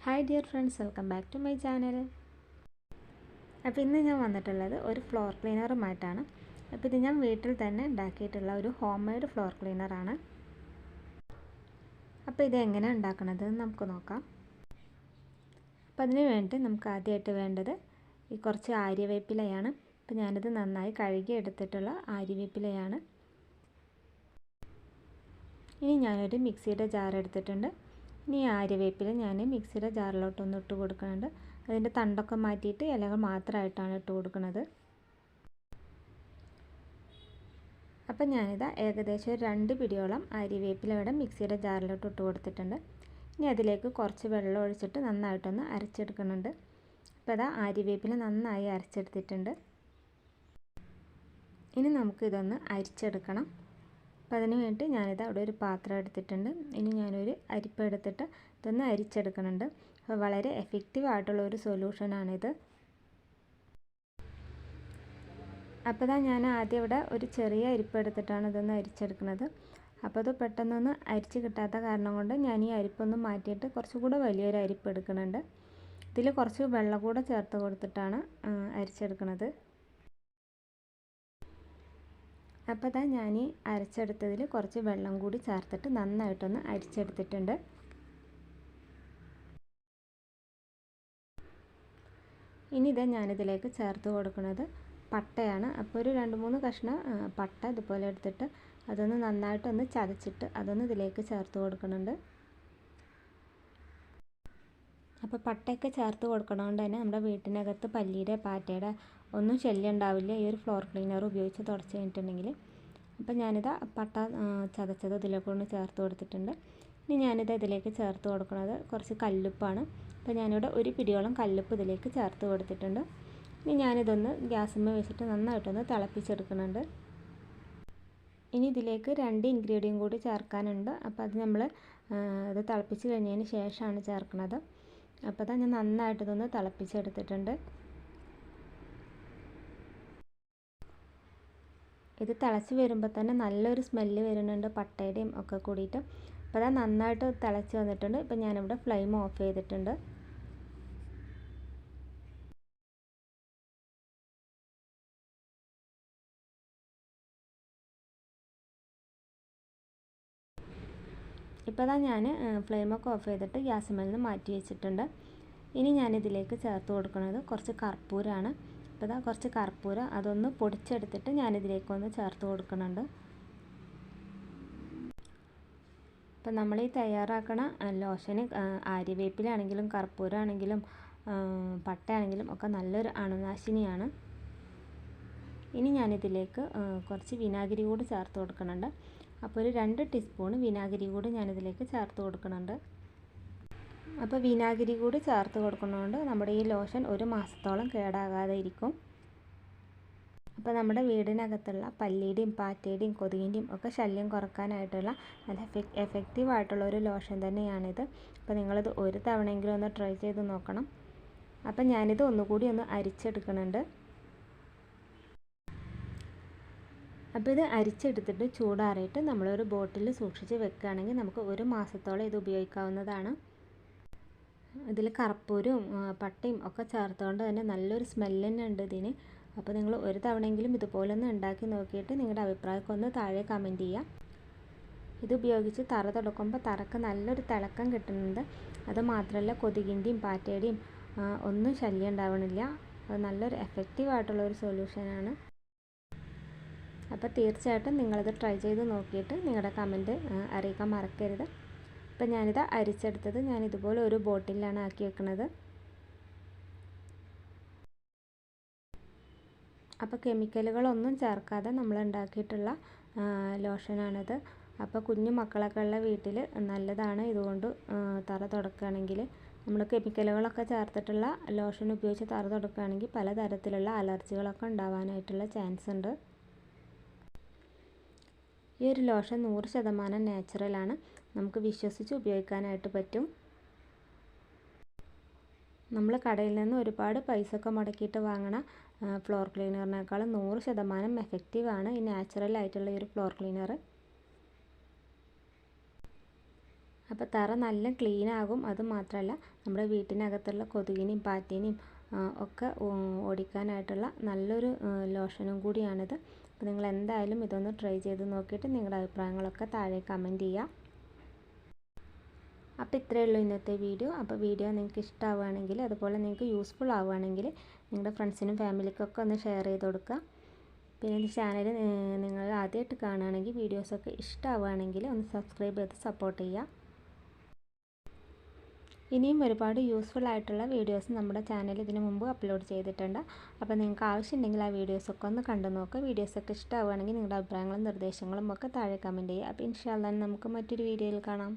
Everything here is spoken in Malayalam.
Hi dear friends, welcome back to my channel. അപ്പോൾ ഇന്ന് ഞാൻ വന്നിട്ടുള്ളത് ഒരു ഫ്ലോർ ക്ലീനറുമായിട്ടാണ്. അപ്പോൾ ഇത് ഞാൻ വീട്ടിൽ തന്നെ ഉണ്ടാക്കിയിട്ടുള്ള ഒരു ഹോം മെയ്ഡ് ഫ്ലോർ ക്ലീനറാണ്. അപ്പോൾ ഇത് എങ്ങനെ ഉണ്ടാക്കണത് നമുക്ക് നോക്കാം. അപ്പോൾ അതിന് വേണ്ടി നമുക്ക് ആദ്യമായിട്ട് വേണ്ടത് ഈ കുറച്ച് ആര്യവേപ്പിലയാണ്. അപ്പോൾ ഞാനിത് നന്നായി കഴുകി എടുത്തിട്ടുള്ള ആര്യവേപ്പിലയാണ്. ഇനി ഞാനൊരു മിക്സിയുടെ ജാർ എടുത്തിട്ടുണ്ട്. ഇനി ആര്യവേപ്പില ഞാൻ മിക്സിയുടെ ജാറിലോട്ടൊന്ന് ഇട്ട് കൊടുക്കുന്നുണ്ട്. അതിൻ്റെ തണ്ടൊക്കെ മാറ്റിയിട്ട് ഇലകൾ മാത്രമായിട്ടാണ് ഇട്ട് കൊടുക്കുന്നത്. അപ്പം ഞാനിതാ ഏകദേശം ഒരു 2 പിടിയോളം ആര്യവേപ്പില ഇവിടെ മിക്സിയുടെ ജാറിലോട്ട് ഇട്ട് കൊടുത്തിട്ടുണ്ട്. ഇനി അതിലേക്ക് കുറച്ച് വെള്ളം ഒഴിച്ചിട്ട് നന്നായിട്ടൊന്ന് അരച്ചെടുക്കുന്നുണ്ട്. അപ്പോൾ അതാ ആര്യവേപ്പില നന്നായി അരച്ചെടുത്തിട്ടുണ്ട്. ഇനി നമുക്കിതൊന്ന് അരിച്ചെടുക്കണം. അപ്പോൾ അതിന് വേണ്ടി ഞാനിത് അവിടെ ഒരു പാത്രം എടുത്തിട്ടുണ്ട്. ഇനി ഞാനൊരു അരിപ്പ എടുത്തിട്ട് ഇതൊന്ന് അരിച്ചെടുക്കുന്നുണ്ട്. അപ്പോൾ വളരെ എഫക്റ്റീവ് ആയിട്ടുള്ള ഒരു സൊല്യൂഷനാണിത്. അപ്പോൾ ഇതാ ഞാൻ ആദ്യം ഇവിടെ ഒരു ചെറിയ അരിപ്പ എടുത്തിട്ടാണ് ഇതൊന്ന് അരിച്ചെടുക്കുന്നത്. അപ്പോൾ അത് പെട്ടെന്നൊന്ന് അരിച്ച് കിട്ടാത്ത കാരണം കൊണ്ട് ഞാൻ ഈ അരിപ്പൊന്ന് മാറ്റിയിട്ട് കുറച്ചുകൂടെ വലിയൊരു അരിപ്പ് എടുക്കുന്നുണ്ട്. ഇതിൽ കുറച്ച് വെള്ളം കൂടെ ചേർത്ത് കൊടുത്തിട്ടാണ് അരിച്ചെടുക്കുന്നത്. അപ്പോൾ ഇതാ ഞാൻ ഈ അരച്ചെടുത്തതിൽ കുറച്ച് വെള്ളം കൂടി ചേർത്തിട്ട് നന്നായിട്ടൊന്ന് അരിച്ചെടുത്തിട്ടുണ്ട്. ഇനി ഇതാ ഞാനിതിലേക്ക് ചേർത്ത് കൊടുക്കുന്നത് പട്ടയാണ്. അപ്പോൾ ഒരു 2-3 കഷ്ണം പട്ട ഇതുപോലെ എടുത്തിട്ട് അതൊന്ന് നന്നായിട്ടൊന്ന് ചതച്ചിട്ട് അതൊന്ന് ഇതിലേക്ക് ചേർത്ത് കൊടുക്കുന്നുണ്ട്. അപ്പോൾ പട്ടയൊക്കെ ചേർത്ത് കൊടുക്കണതുകൊണ്ട് തന്നെ നമ്മുടെ വീട്ടിനകത്ത് പല്ലിയുടെ പാറ്റയുടെ ഒന്നും ശല്യം ഉണ്ടാവില്ല ഈ ഒരു ഫ്ലോർ ക്ലീനർ ഉപയോഗിച്ച് തുടച്ച് കഴിഞ്ഞിട്ടുണ്ടെങ്കിൽ. അപ്പോൾ ഞാനിതാ പട്ട ചതച്ചത് ഇതിലേക്ക് ഒന്ന് ചേർത്ത് കൊടുത്തിട്ടുണ്ട്. ഇനി ഞാനിത് ഇതിലേക്ക് ചേർത്ത് കൊടുക്കുന്നത് കുറച്ച് കല്ലുപ്പാണ്. അപ്പോൾ ഞാനിവിടെ 1 പിടിയോളം കല്ലുപ്പ് ഇതിലേക്ക് ചേർത്ത് കൊടുത്തിട്ടുണ്ട്. ഇനി ഞാനിതൊന്ന് ഗ്യാസിന്മേൽ വെച്ചിട്ട് നന്നായിട്ടൊന്ന് തിളപ്പിച്ചെടുക്കുന്നുണ്ട്. ഇനി ഇതിലേക്ക് 2 ഇൻഗ്രീഡിയൻറ്റ് കൂടി ചേർക്കാനുണ്ട്. അപ്പോൾ അത് നമ്മൾ ഇത് തിളപ്പിച്ച് കഴിഞ്ഞതിന് ശേഷമാണ് ചേർക്കുന്നത്. അപ്പോൾ അതാ ഞാൻ നന്നായിട്ടിതൊന്ന് തിളപ്പിച്ചെടുത്തിട്ടുണ്ട്. ഇത് തിളച്ച് വരുമ്പോൾ തന്നെ നല്ലൊരു സ്മെല്ല് വരുന്നുണ്ട് പട്ടയുടെയും ഒക്കെ കൂടിയിട്ട്. അപ്പോൾ അതാ നന്നായിട്ട് തിളച്ച് വന്നിട്ടുണ്ട്. ഇപ്പോൾ ഞാനിവിടെ ഫ്ലെയിം ഓഫ് ചെയ്തിട്ടുണ്ട്. ഇപ്പോൾ അതാ ഞാൻ ഫ്ലെയിമൊക്കെ ഓഫ് ചെയ്തിട്ട് ഗ്യാസിന്മേൽ നിന്ന് മാറ്റി വെച്ചിട്ടുണ്ട്. ഇനി ഞാനിതിലേക്ക് ചേർത്ത് കൊടുക്കുന്നത് കുറച്ച് കർപ്പൂരമാണ്. അപ്പോൾ ഇതാ കുറച്ച് കർപ്പൂരം അതൊന്ന് പൊടിച്ചെടുത്തിട്ട് ഞാനിതിലേക്കൊന്ന് ചേർത്ത് കൊടുക്കുന്നുണ്ട്. അപ്പോൾ നമ്മൾ ഈ തയ്യാറാക്കണ ലോഷന് ആര്യവേപ്പിലാണെങ്കിലും കർപ്പൂരമാണെങ്കിലും പട്ടയാണെങ്കിലും ഒക്കെ നല്ലൊരു അണുനാശിനിയാണ്. ഇനി ഞാനിതിലേക്ക് കുറച്ച് വിനാഗിരി കൂടി ചേർത്ത് കൊടുക്കുന്നുണ്ട്. അപ്പോൾ ഒരു 2 ടീസ്പൂൺ വിനാഗിരി കൂടി ഞാനിതിലേക്ക് ചേർത്ത് കൊടുക്കുന്നുണ്ട്. അപ്പോൾ വിനാഗിരി കൂടി ചേർത്ത് കൊടുക്കുന്നതുകൊണ്ട് നമ്മുടെ ഈ ലോഷൻ 1 മാസത്തോളം കേടാകാതെ ഇരിക്കും. അപ്പോൾ നമ്മുടെ വീടിനകത്തുള്ള പല്ലിയുടെയും പാറ്റയുടെയും കൊതുകിൻ്റെയും ഒക്കെ ശല്യം കുറക്കാനായിട്ടുള്ള നല്ല എഫക്റ്റീവ് ആയിട്ടുള്ള ഒരു ലോഷൻ തന്നെയാണിത്. അപ്പോൾ നിങ്ങളിത് ഒരു തവണയെങ്കിലും ഒന്ന് ട്രൈ ചെയ്ത് നോക്കണം. അപ്പോൾ ഞാനിത് ഒന്നുകൂടി ഒന്ന് അരിച്ചെടുക്കുന്നുണ്ട്. അപ്പോൾ ഇത് അരിച്ചെടുത്തിട്ട് ചൂടാറിയിട്ട് നമ്മളൊരു ബോട്ടിൽ സൂക്ഷിച്ച് വെക്കുകയാണെങ്കിൽ നമുക്ക് 1 മാസത്തോളം ഇത് ഉപയോഗിക്കാവുന്നതാണ്. ഇതിൽ കർപ്പൂരവും പട്ടയും ഒക്കെ ചേർത്തുകൊണ്ട് തന്നെ നല്ലൊരു സ്മെല്ല് തന്നെ ഉണ്ട് ഇതിന്. അപ്പോൾ നിങ്ങൾ ഒരു തവണയെങ്കിലും ഇതുപോലൊന്ന് ഉണ്ടാക്കി നോക്കിയിട്ട് നിങ്ങളുടെ അഭിപ്രായമൊക്കെ ഒന്ന് താഴെ കമൻറ്റ് ചെയ്യുക. ഇത് ഉപയോഗിച്ച് തറ തുടക്കുമ്പോൾ തറക്ക് നല്ലൊരു തിളക്കം കിട്ടുന്നുണ്ട്. അത് മാത്രമല്ല കൊതുകിൻ്റെയും പാറ്റയുടെയും ഒന്നും ശല്യം ഉണ്ടാവണില്ല. അത് നല്ലൊരു എഫക്റ്റീവ് ആയിട്ടുള്ളൊരു സൊല്യൂഷനാണ്. അപ്പോൾ തീർച്ചയായിട്ടും നിങ്ങളിത് ട്രൈ ചെയ്ത് നോക്കിയിട്ട് നിങ്ങളുടെ കമൻറ്റ് അറിയിക്കാൻ മറക്കരുത്. അപ്പോൾ ഞാനിത് അരിച്ചെടുത്തത് ഞാൻ ഇതുപോലെ ഒരു ബോട്ടിലാണ് ആക്കി വെക്കുന്നത്. അപ്പോൾ കെമിക്കലുകളൊന്നും ചേർക്കാതെ നമ്മൾ ഉണ്ടാക്കിയിട്ടുള്ള ലോഷനാണിത്. അപ്പോൾ കുഞ്ഞു മക്കളൊക്കെ ഉള്ള വീട്ടിൽ നല്ലതാണ് ഇതുകൊണ്ട് തറ തുടക്കുകയാണെങ്കിൽ. നമ്മൾ കെമിക്കലുകളൊക്കെ ചേർത്തിട്ടുള്ള ലോഷൻ ഉപയോഗിച്ച് തറ തുടക്കുകയാണെങ്കിൽ പലതരത്തിലുള്ള അലർജികളൊക്കെ ഉണ്ടാവാനായിട്ടുള്ള ചാൻസ് ഉണ്ട്. ഈ ഒരു ലോഷൻ 100% നാച്ചുറലാണ്. നമുക്ക് വിശ്വസിച്ച് ഉപയോഗിക്കാനായിട്ട് പറ്റും. നമ്മൾ കടയിൽ നിന്ന് ഒരുപാട് പൈസയൊക്കെ മുടക്കിയിട്ട് വാങ്ങണ ഫ്ലോർ ക്ലീനറിനേക്കാളും 100% എഫക്റ്റീവാണ് ഈ നാച്ചുറൽ ആയിട്ടുള്ള ഈ ഒരു ഫ്ലോർ ക്ലീനർ. അപ്പോൾ തറ നല്ല ക്ലീൻ ആകും. അതുമാത്രമല്ല നമ്മുടെ വീട്ടിനകത്തുള്ള കൊതുകിനെയും പാറ്റേനെയും ഒക്കെ ഓടിക്കാനായിട്ടുള്ള നല്ലൊരു ലോഷനും കൂടിയാണിത്. അപ്പോൾ നിങ്ങൾ എന്തായാലും ഇതൊന്ന് ട്രൈ ചെയ്ത് നോക്കിയിട്ട് നിങ്ങളുടെ അഭിപ്രായങ്ങളൊക്കെ താഴെ കമൻറ്റ് ചെയ്യുക. അപ്പോൾ ഇത്രയേ ഉള്ളൂ ഇന്നത്തെ വീഡിയോ. അപ്പോൾ വീഡിയോ നിങ്ങൾക്ക് ഇഷ്ടമാവുകയാണെങ്കിൽ, അതുപോലെ നിങ്ങൾക്ക് യൂസ്ഫുൾ ആവുകയാണെങ്കിൽ നിങ്ങളുടെ ഫ്രണ്ട്സിനും ഫാമിലിക്കൊക്കെ ഒന്ന് ഷെയർ ചെയ്ത് കൊടുക്കുക. പിന്നെ ഈ ചാനൽ നിങ്ങൾ ആദ്യമായിട്ട് കാണുകയാണെങ്കിൽ, വീഡിയോസൊക്കെ ഇഷ്ടമാവുകയാണെങ്കിൽ ഒന്ന് സബ്സ്ക്രൈബ് ചെയ്ത് സപ്പോർട്ട് ചെയ്യുക. ഇനിയും ഒരുപാട് യൂസ്ഫുൾ ആയിട്ടുള്ള വീഡിയോസ് നമ്മുടെ ചാനൽ ഇതിനു മുമ്പ് അപ്ലോഡ് ചെയ്തിട്ടുണ്ട്. അപ്പോൾ നിങ്ങൾക്ക് ആവശ്യമുണ്ടെങ്കിൽ ആ വീഡിയോസൊക്കെ ഒന്ന് കണ്ടു നോക്കുക. വീഡിയോസൊക്കെ ഇഷ്ടമാവുകയാണെങ്കിൽ നിങ്ങളുടെ അഭിപ്രായങ്ങളും നിർദ്ദേശങ്ങളും ഒക്കെ താഴെ കമൻറ്റ് ചെയ്യുക. അപ്പോൾ ഇൻഷാ അല്ലാഹ് നമുക്ക് മറ്റൊരു വീഡിയോയിൽ കാണാം.